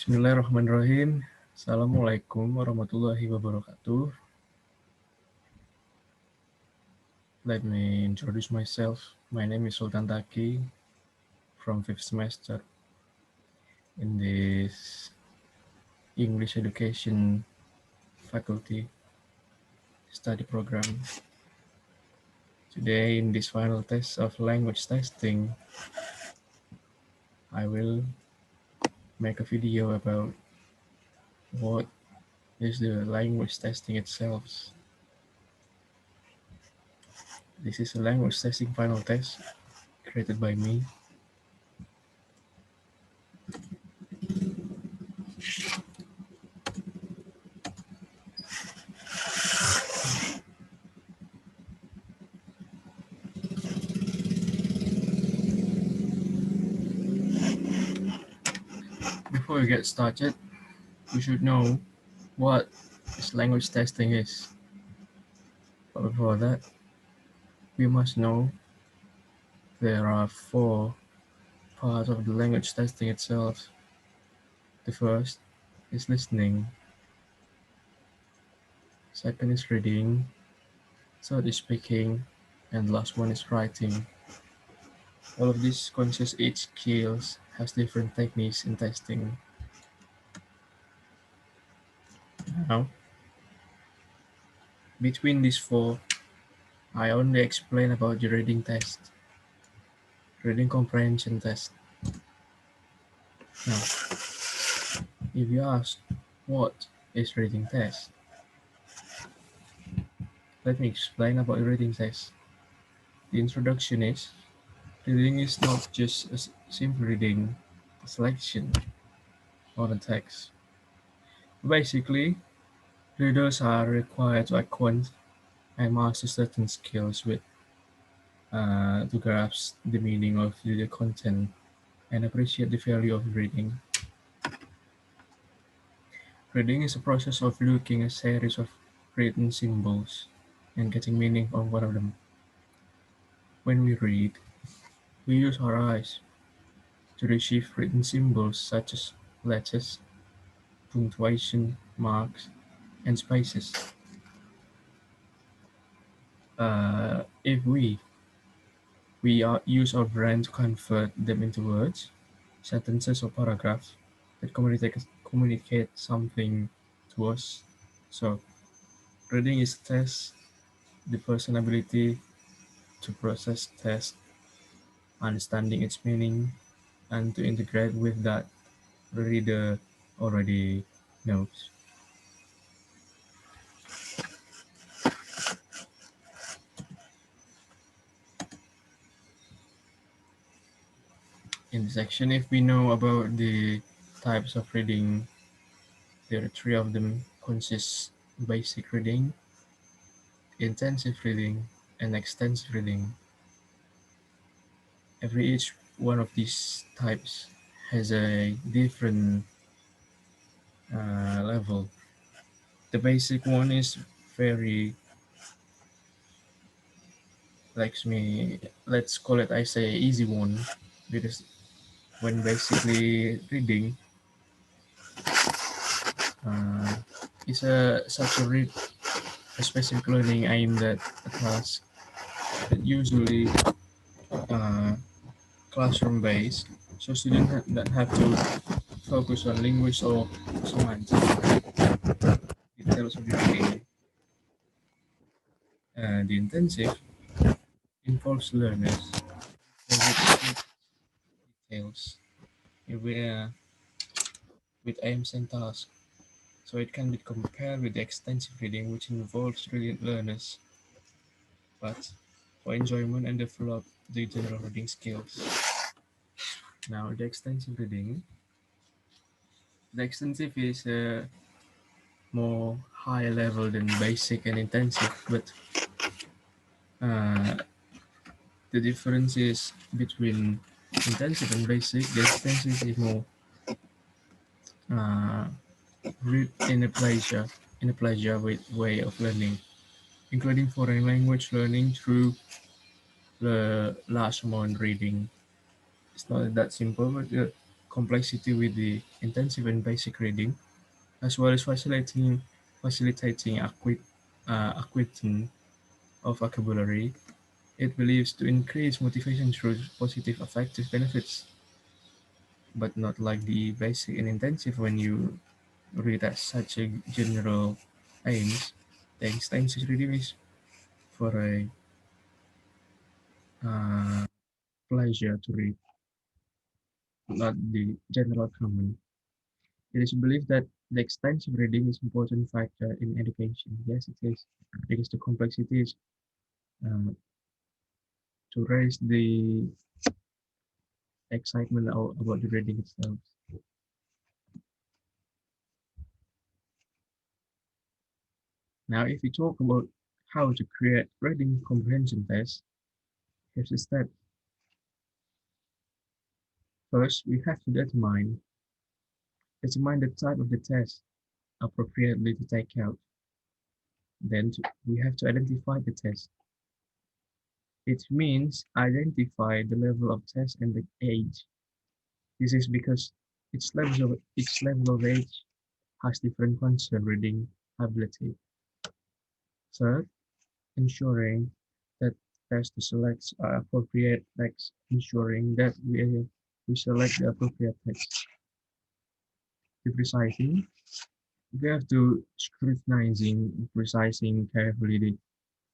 Bismillahirrahmanirrahim. Assalamualaikum warahmatullahi wabarakatuh. Let me introduce myself. My name is Sulthan Taqy from 5th semester in this English Education faculty study program. Today, in this final test of language testing, I will make a video about what is the language testing itself. This is a language testing final test created by me. Before we get started, we should know what this language testing is. But before that, we must know there are 4 parts of the language testing itself. The first is listening, second is reading, third is speaking, and the last one is writing. All of these conscious each skills has different techniques in testing. Now, between these 4, I only explain about the reading test, reading comprehension test. Now, if you ask what is reading test, let me explain about the reading test. The introduction is, reading is not just a simple reading, a selection on a text. Basically, readers are required to acquaint and master certain skills with to grasp the meaning of the content and appreciate the value of reading. Reading is a process of looking at a series of written symbols and getting meaning from one of them. When we read, we use our eyes to receive written symbols such as letters, punctuation marks, and spaces. If we use our brain to convert them into words, sentences, or paragraphs that communicate something to us. So, reading is test the person's ability to process text, understanding its meaning, and to integrate with that the reader already knows. In this section, if we know about the types of reading, there are 3 of them consist basic reading, intensive reading, and extensive reading. Each one of these types has a different level. The basic one is very, let's call it, I say, easy one, because when basically reading is such a specific learning aimed at a task that usually classroom based, so students that have to focus on language or semantic details of the reading. The intensive involves learners with details with aims and tasks, so it can be compared with the extensive reading, which involves brilliant learners, but for enjoyment and develop the general reading skills. Now, the extensive is more high level than basic and intensive, but the difference is between intensive and basic. The extensive is more read in a pleasure way of learning, including foreign language learning through the large amount reading. It's not that simple, but complexity with the intensive and basic reading, as well as facilitating acquainting of vocabulary. It believes to increase motivation through positive affective benefits, but not like the basic and intensive when you read as such a general aims. The extensive reading is for a uh, pleasure to read, not the general common. It is believed that the extensive reading is important factor in education. Yes, it is, because the complexity is uh, to raise the excitement about the reading itself. Now, if we talk about how to create reading comprehension tests, here's the step. First, we have to determine the type of the test appropriately to take out. Then we have to identify the test. It means identify the level of test and the age. This is because each level of age has different concern reading ability. Third, ensuring that test selects appropriate text, ensuring that we select the appropriate text. Precising, we have to precising carefully the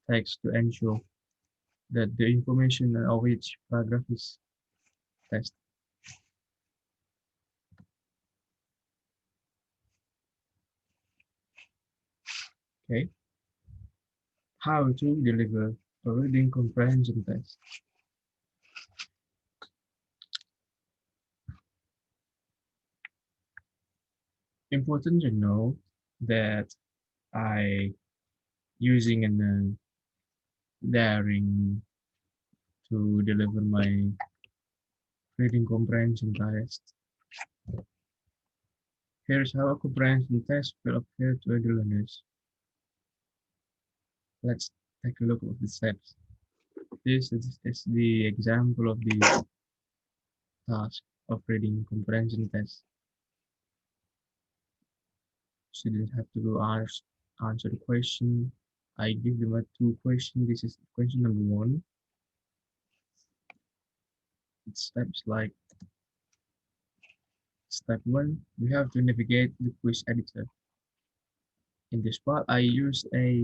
text to ensure that the information of each paragraph is tested. Okay, how to deliver a reading comprehension test. Important to know that I using an daring to deliver my reading comprehension test. Here's how a comprehension test will appear to the learners. Let's take a look at the steps. This is the example of the task of reading comprehension test. Students have to answer the question. I give them a two question. This is question number one. It steps like step one, we have to navigate the quiz editor. In this part, I use a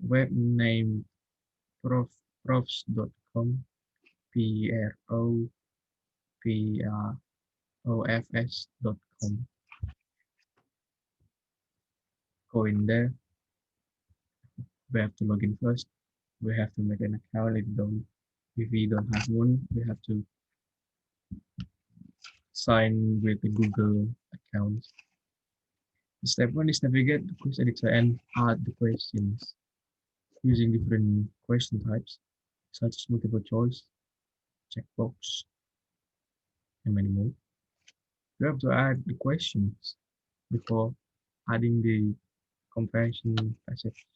web name profs.com, profs.com. Go in there. We have to log in first. We have to make an account. If we don't have one, we have to sign with the Google account. Step one is navigate the quiz editor and add the questions using different question types, such as multiple choice, checkbox, and many more. You have to add the questions before adding the comprehension passage.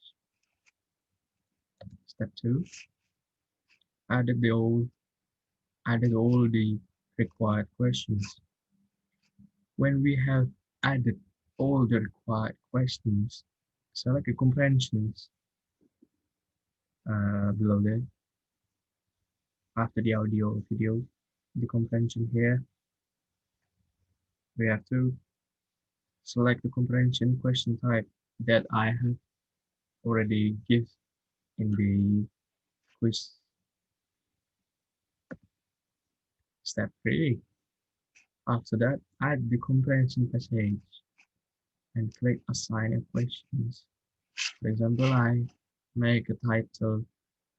Step two, added the all added all the required questions. When we have added all the required questions, select the comprehensions below there. After the audio or video, the comprehension here, we have to select the comprehension question type that I have already give in the quiz. Step 3. After that, add the comprehension passage and click assign a questions. For example, I make a title,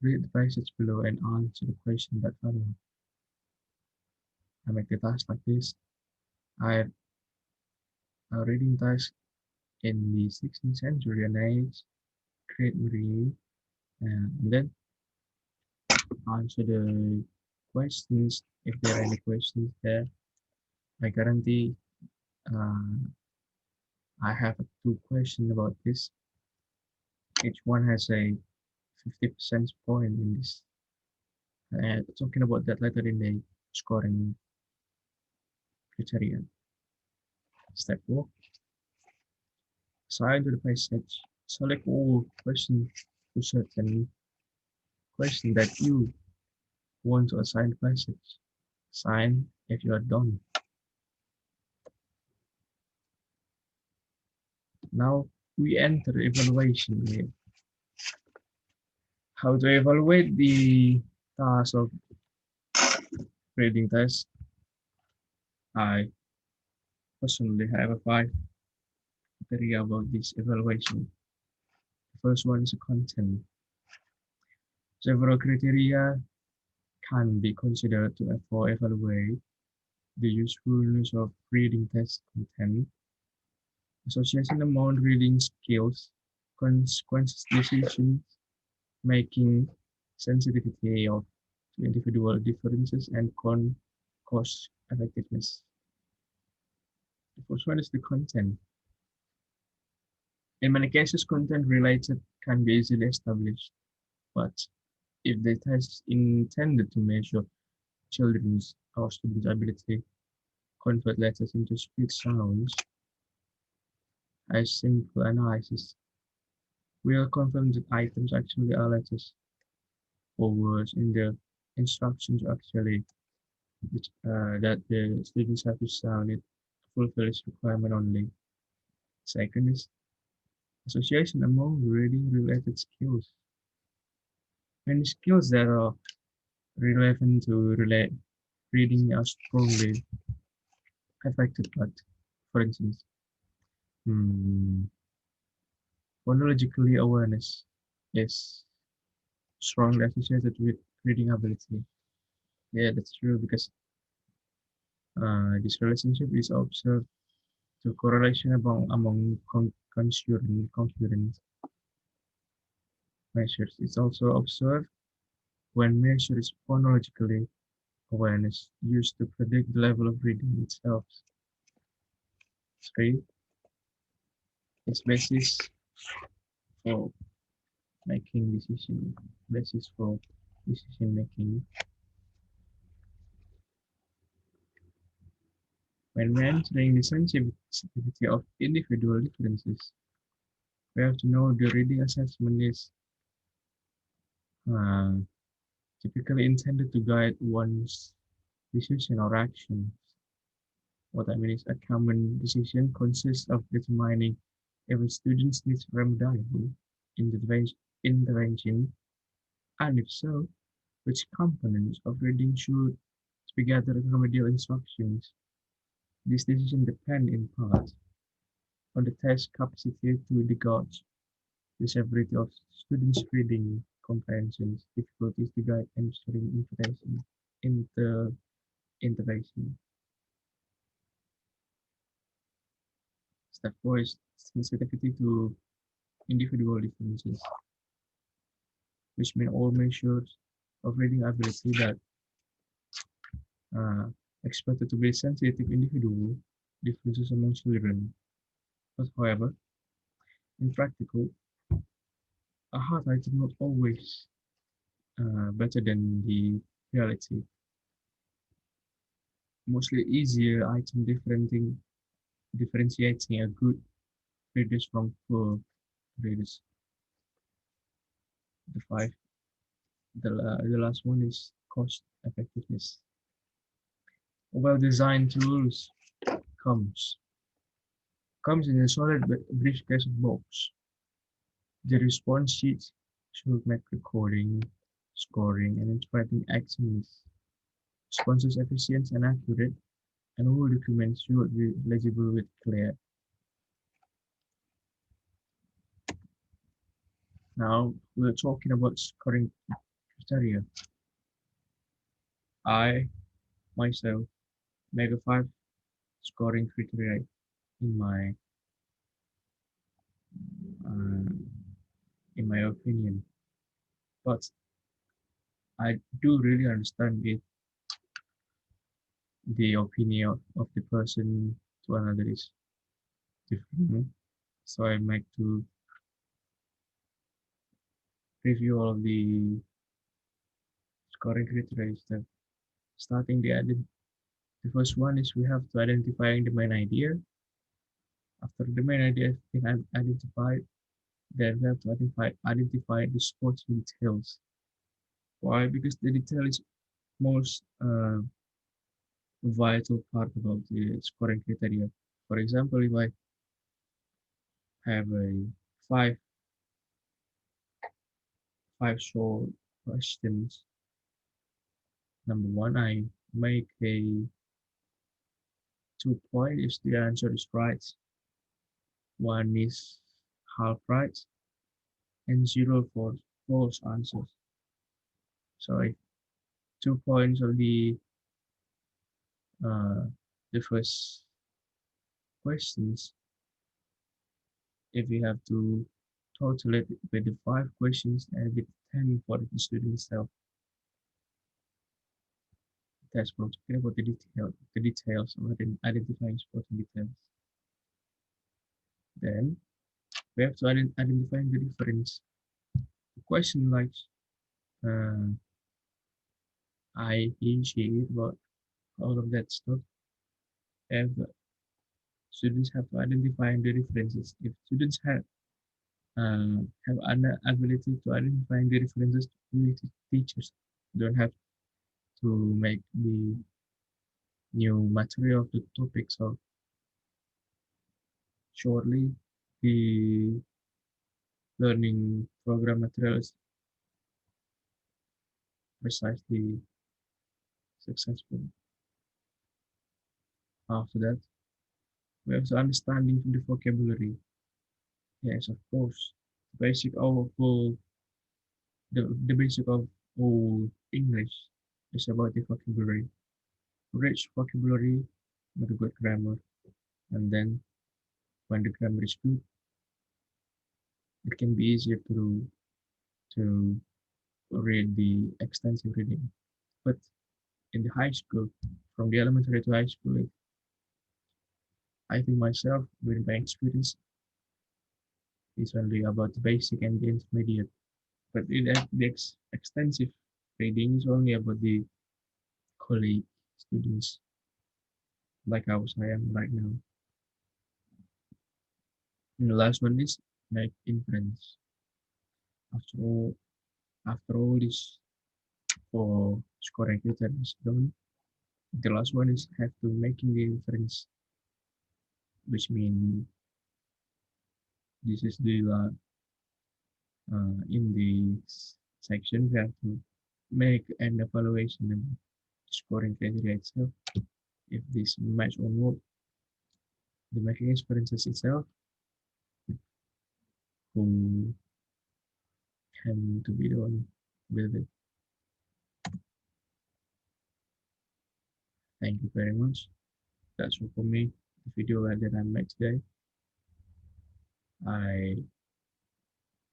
read the passage below and answer the question that follows. I make the task like this. I have a reading task in the 16th century and age, create review, and then answer the questions if there are any questions there. I guarantee uh, I have two questions about this. Each one has a 50% point in this Talking about that later in the scoring criteria. Step 4. Assign to the passage. Select all questions to certain question that you want to assign passage. Sign if you are done. Now we enter evaluation here. How to evaluate the task of grading test? I personally have 5 criteria about this evaluation. The first one is content. Several criteria can be considered to evaluate the usefulness of reading test content. Association among reading skills, consequences, decision making, sensitivity of to individual differences, and cost effectiveness. The first one is the content. In many cases, content related can be easily established, but if the test is intended to measure children's or students' ability, convert letters into speech sounds, as simple analysis, will confirm that items actually are letters or words in the instructions actually that the students have to sound it fulfills requirement only. Second is association among reading related skills. Many skills that are relevant to relate reading are strongly affected, but for instance, hmm, phonologically awareness is strongly associated with reading ability. Yeah, that's true because this relationship is observed through correlation among concurrent measures. It's also observed when measured is phonologically awareness used to predict the level of reading itself. 3 is for making decision basis for decision making. When mentioning the sensitivity of individual differences, we have to know the reading assessment is uh, typically intended to guide one's decision or action. What I mean is a common decision consists of determining if a student needs remedial intervention, and if so, which components of reading should be gathered remedial instructions. This decision depends in part on the test capacity to gauge the severity of students' reading comprehension difficulties to guide answering inter, intervention. Step 4 is sensitivity to individual differences, which mean all measures of reading ability that are expected to be sensitive individual differences among children. But however, in practical, a hard item not always better than the reality. Mostly easier item differentiating a good readers from poor readers. The five, the last one is cost effectiveness. Well-designed tools comes comes in a solid briefcase box. The response sheet should make recording, scoring, and interpreting actions. Responses efficient and accurate, and all documents should be legible with clear. Now we're talking about scoring criteria. I myself make a 5 scoring criteria in my uh, in my opinion, but I do really understand the opinion of the person to another is different. So I like to review all of the scoring criteria is that starting the first one is we have to identify the main idea. After the main idea has been identified, then we have to identify the sports details. Why? Because the detail is most vital part about the scoring criteria. For example, if I have a five five short questions, number one, I make a 2 point if the answer is right. One is half right, and zero for false answers. So if 2 points of uh, the first questions, if we have to total it with the 5 questions and with 10 for the student itself, that's what I'm talking about the details of identifying sporting details. Then we have to identify the difference. The question like uh, I, he, she, what, all of that stuff. Have students have to identify the differences. If students have an ability to identify the differences, we teachers don't have to make the new material of the topic. So surely the learning program material is precisely successful. After that, we have to understanding the vocabulary. Yes, of course. Basic of all the basic of all English is about the vocabulary. Rich vocabulary with a good grammar, and then when the grammar is good, it can be easier to read the extensive reading. But in the high school, from the elementary to high school, I think myself, with my experience, is only about the basic and the intermediate. But the extensive reading is only about the college students, like I am right now. And the last one is make inference. After all, after all this for scoring criteria is done, the last one is have to making the inference, which means this is the in the section we have to make an evaluation and scoring criteria itself. If this match or not, the making experiences itself, who can to be done with it. Thank you very much. That's all for me. The video that I made today. I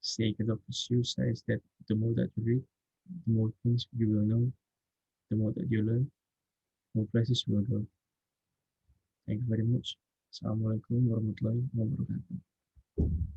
say that Dr. Seuss says that the more that you read, the more things you will know, the more that you learn, more places you will go. Thank you very much. Assalamualaikum warahmatullahi wabarakatuh.